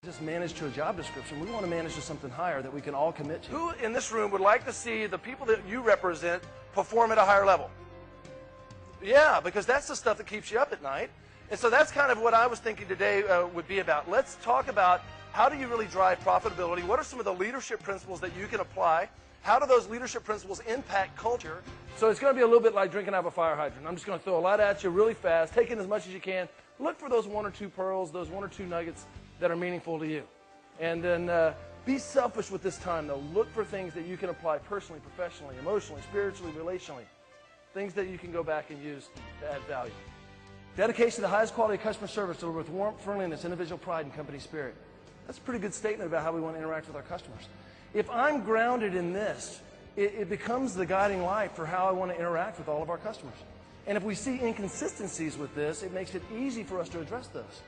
Just manage to a job description. We want to manage to something higher that we can all commit to. Who in this room would like to see the people that you represent perform at a higher level? Yeah, because that's the stuff that keeps you up at night. And so that's kind of what I was thinking today would be about. Let's talk about how do you really drive profitability? What are some of the leadership principles that you can apply? How do those leadership principles impact culture? So it's going to be a little bit like drinking out of a fire hydrant. I'm just going to throw a lot at you really fast, take in as much as you can. Look for those one or two pearls, those one or two nuggets that are meaningful to you. And then be selfish with this time, though. Look for things that you can apply personally, professionally, emotionally, spiritually, relationally. Things that you can go back and use to add value. Dedication to the highest quality of customer service delivered with warmth, friendliness, individual pride, and company spirit. That's a pretty good statement about how we want to interact with our customers. If I'm grounded in this, it becomes the guiding light for how I want to interact with all of our customers. And if we see inconsistencies with this, it makes it easy for us to address those.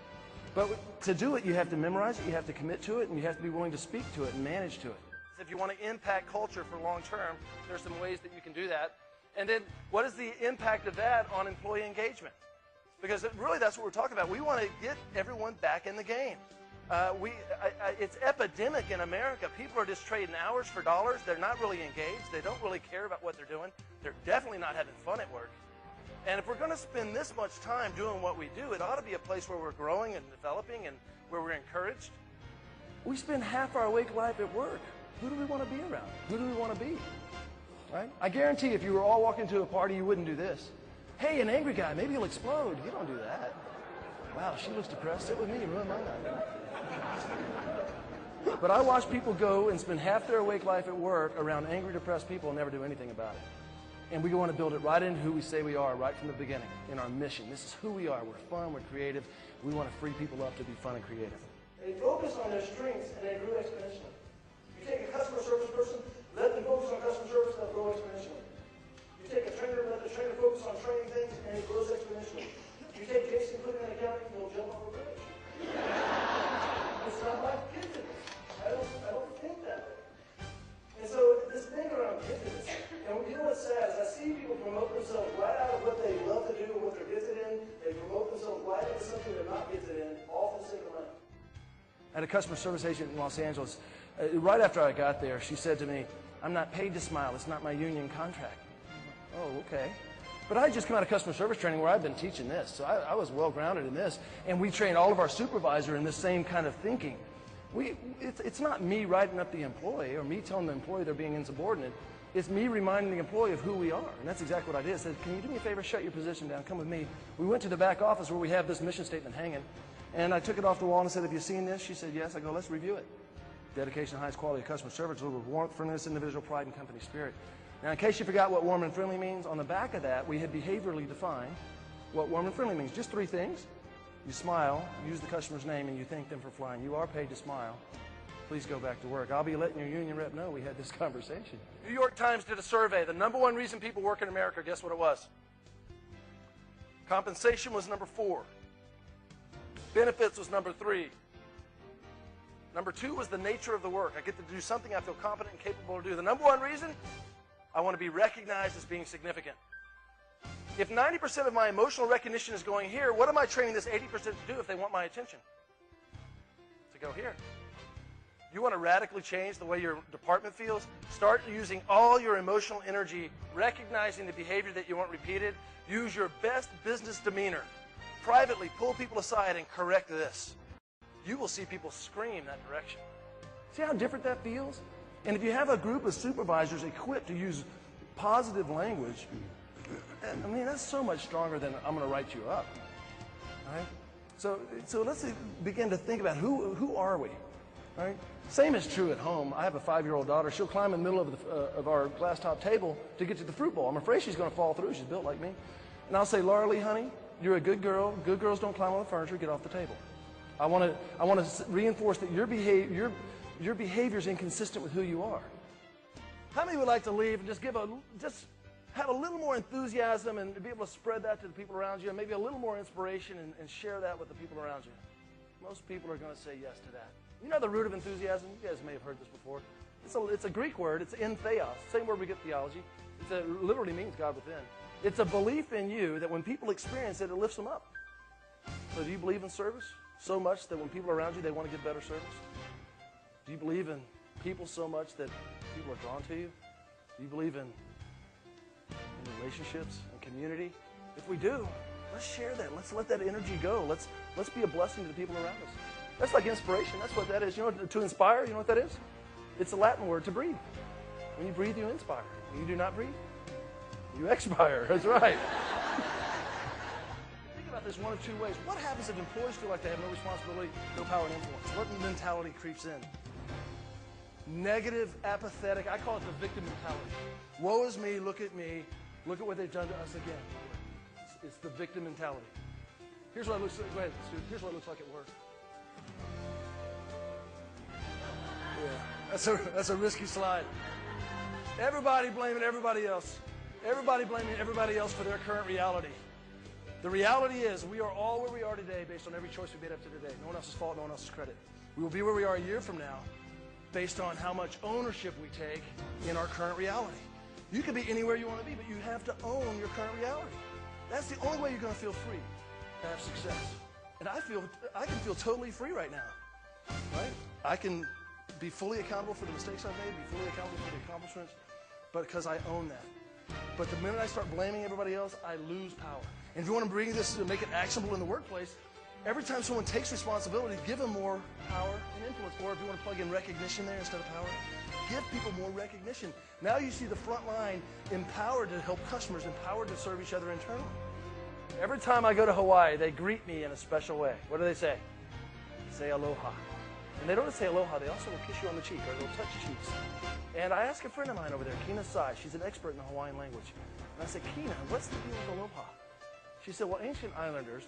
But to do it, you have to memorize it, you have to commit to it, and you have to be willing to speak to it and manage to it. If you want to impact culture for long term, there's some ways that you can do that. And then what is the impact of that on employee engagement? Because really that's what we're talking about. We want to get everyone back in the game. It's epidemic in America. People are just trading hours for dollars. They're not really engaged. They don't really care about what they're doing. They're definitely not having fun at work. And if we're going to spend this much time doing what we do, it ought to be a place where we're growing and developing and where we're encouraged. We spend half our awake life at work. Who do we want to be around? Who do we want to be? Right? I guarantee if you were all walking to a party, you wouldn't do this. Hey, an angry guy, maybe he'll explode. You don't do that. Wow, she looks depressed. Sit with me, ruin my night. But I watch people go and spend half their awake life at work around angry, depressed people and never do anything about it. And we want to build it right into who we say we are right from the beginning, in our mission. This is who we are. We're fun, we're creative. We want to free people up to be fun and creative. They focus on their strengths and they grow exponentially. You take a customer service person, let them focus on customer service, they'll grow exponentially. You take a trainer, let the trainer focus on training things, and it grows exponentially. You take Jason, put him in accounting, he'll jump off a bridge. It's not like giftedness. I don't think that way. And so this thing around giftedness, and you know what's sad is I see people promote themselves right out of what they love to do and what they're gifted in. They promote themselves right into something they're not gifted in, all for the sake of money. I had a customer service agent in Los Angeles. Right after I got there, she said to me, "I'm not paid to smile. It's not my union contract." Oh, okay. But I had just come out of customer service training where I've been teaching this, so I was well grounded in this. And we trained all of our supervisor in this same kind of thinking. It's not me writing up the employee or me telling the employee they're being insubordinate. It's me reminding the employee of who we are. And that's exactly what I did. I said, "Can you do me a favor, shut your position down, come with me." We went to the back office where we have this mission statement hanging. And I took it off the wall and I said, "Have you seen this?" She said, "Yes." I go, "Let's review it." Dedication, highest quality of customer service, delivered with warmth, friendliness, individual pride, and company spirit. Now, in case you forgot what warm and friendly means, on the back of that, we had behaviorally defined what warm and friendly means. Just three things. You smile, use the customer's name, and you thank them for flying. You are paid to smile. Please go back to work. I'll be letting your union rep know we had this conversation. New York Times did a survey. The number one reason people work in America, guess what it was? Compensation was number 4. Benefits was number 3. Number 2 was the nature of the work. I get to do something I feel competent and capable to do. The number one reason, I want to be recognized as being significant. If 90% of my emotional recognition is going here, what am I training this 80% to do if they want my attention? To go here. You want to radically change the way your department feels? Start using all your emotional energy, recognizing the behavior that you want repeated. Use your best business demeanor. Privately, pull people aside and correct this. You will see people scream that direction. See how different that feels? And if you have a group of supervisors equipped to use positive language, I mean, that's so much stronger than "I'm going to write you up." Right? So let's begin to think about who are we? Right? Same is true at home. I have a 5-year-old daughter. She'll climb in the middle of our glass top table to get to the fruit bowl. I'm afraid she's going to fall through. She's built like me. And I'll say, "Laura Lee, honey, you're a good girl. Good girls don't climb on the furniture. Get off the table." I want to reinforce that your behavior is inconsistent with who you are. How many would like to leave and just have a little more enthusiasm and be able to spread that to the people around you, and maybe a little more inspiration and share that with the people around you? Most people are going to say yes to that. You know the root of enthusiasm? You guys may have heard this before. It's a Greek word. It's in theos. Same word we get theology. It literally means God within. It's a belief in you that when people experience it, it lifts them up. So do you believe in service so much that when people are around you, they want to get better service? Do you believe in people so much that people are drawn to you? Do you believe in relationships and community? If we do, let's share that. Let's let that energy go. Let's be a blessing to the people around us. That's like inspiration. That's what that is. You know, to inspire, you know what that is? It's a Latin word, to breathe. When you breathe, you inspire. When you do not breathe, you expire. That's right. Think about this one of two ways. What happens if employees feel like they have no responsibility, no power and influence? What mentality creeps in? Negative, apathetic. I call it the victim mentality. Woe is me, look at me, look at what they've done to us again. It's the victim mentality. Here's what it looks like. Go ahead, Stu. Here's what it looks like at work. Yeah, that's a risky slide. Everybody blaming everybody else. Everybody blaming everybody else for their current reality. The reality is we are all where we are today based on every choice we made up to today. No one else's fault, no one else's credit. We will be where we are a year from now based on how much ownership we take in our current reality. You can be anywhere you want to be, but you have to own your current reality. That's the only way you're going to feel free to have success. And I can feel totally free right now. Right? I can be fully accountable for the mistakes I've made, be fully accountable for the accomplishments, but because I own that. But the minute I start blaming everybody else, I lose power. And if you want to bring this to make it actionable in the workplace, every time someone takes responsibility, give them more power and influence. Or if you want to plug in recognition there instead of power, give people more recognition. Now you see the front line empowered to help customers, empowered to serve each other internally. Every time I go to Hawaii, they greet me in a special way. What do they say? They say aloha. And they don't just say aloha, they also will kiss you on the cheek, or they'll touch cheeks. And I asked a friend of mine over there, Kina Sai, she's an expert in the Hawaiian language. And I said, Kina, what's the deal with aloha? She said, well, ancient islanders,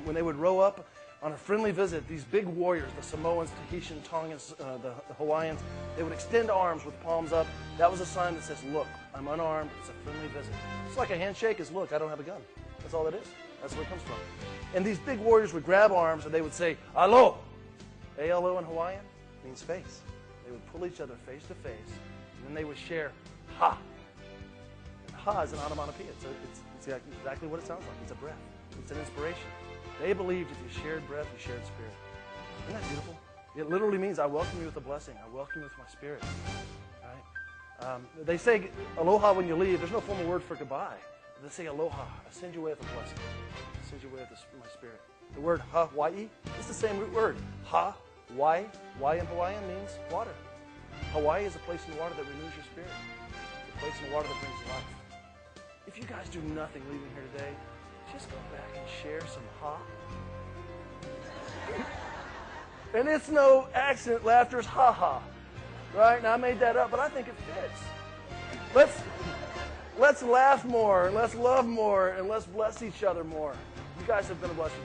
when they would row up on a friendly visit, these big warriors, the Samoans, Tahitian, Tongans, the Hawaiians, they would extend arms with palms up. That was a sign that says, look, I'm unarmed, it's a friendly visit. It's like a handshake is, look, I don't have a gun. That's all it is. That's where it comes from. And these big warriors would grab arms and they would say, alo. A-L-O in Hawaiian means face. They would pull each other face to face, and then they would share ha. And ha is an onomatopoeia. It's exactly what it sounds like. It's a breath. It's an inspiration. They believed if you shared breath, you shared spirit. Isn't that beautiful? It literally means I welcome you with a blessing. I welcome you with my spirit. Right? They say aloha when you leave. There's no formal word for goodbye. They say aloha. I send you away with a blessing. I send you away with my spirit. The word Hawaii is the same root word. Ha-wai. Wai in Hawaiian means water. Hawaii is a place in water that renews your spirit. It's a place in water that brings life. If you guys do nothing leaving here today, just go back and share some ha. And it's no accident. Laughter is ha-ha. Right? Now, I made that up, but I think it fits. Let's laugh more, let's love more, and let's bless each other more. You guys have been a blessing.